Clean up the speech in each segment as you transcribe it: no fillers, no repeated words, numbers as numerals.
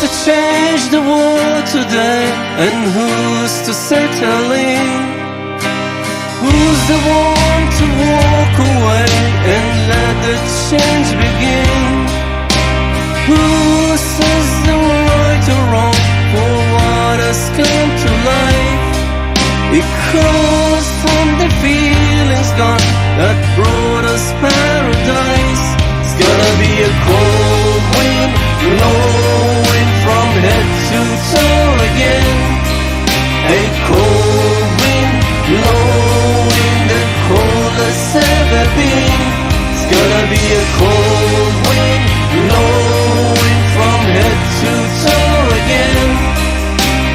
to change the world today, and who's to settle in? Who's the one to walk away and let the change begin? Who says the right or wrong for what has come to life? It comes from the feelings gone that brought us paradise. It's gonna be a cold wind blowing from head to toe again. A cold wind blowing the coldest ever been. It's gonna be a cold wind blowing from head to toe again.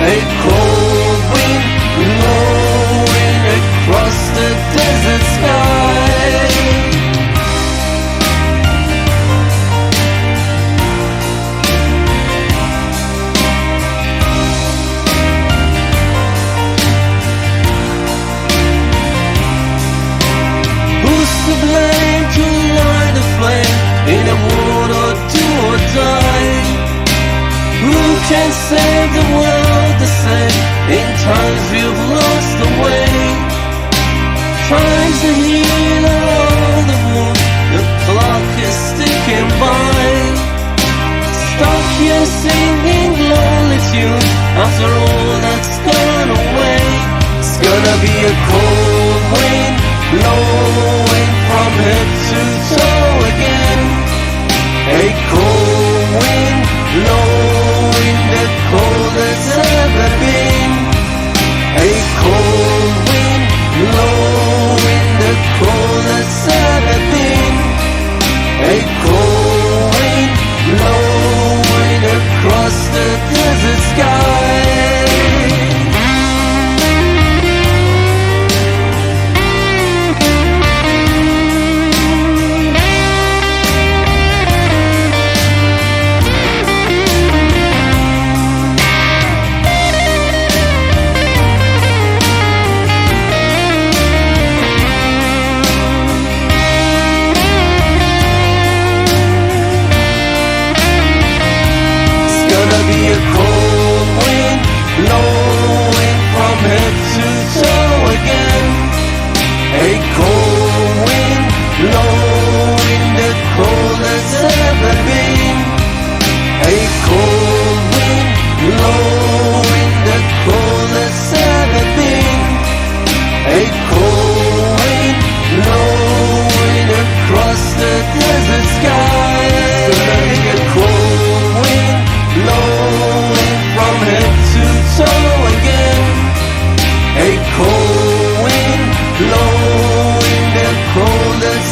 A cold wind blowing across the desert sky. Who's to blame to light the flame in a war or do or die? Who can save the world the same in times we've lost the way? Time's the healer of the wound, the clock is ticking by. Stuck here singing lonely tune after all that's gone away. It's gonna be a cold wind blowing from head to toe again. A cold wind blowing the coldest ever been. A cold wind blowing the coldest ever been. A cold wind blowing across the desert sky. Be a cold wind blowing from head to toe again. A cold wind blowing the coldest ever been. A cold wind blowing the coldest ever been. A cold wind blowing across the desert sky. Be a cold wind blowing from head to toe again. A cold wind blowing the coldest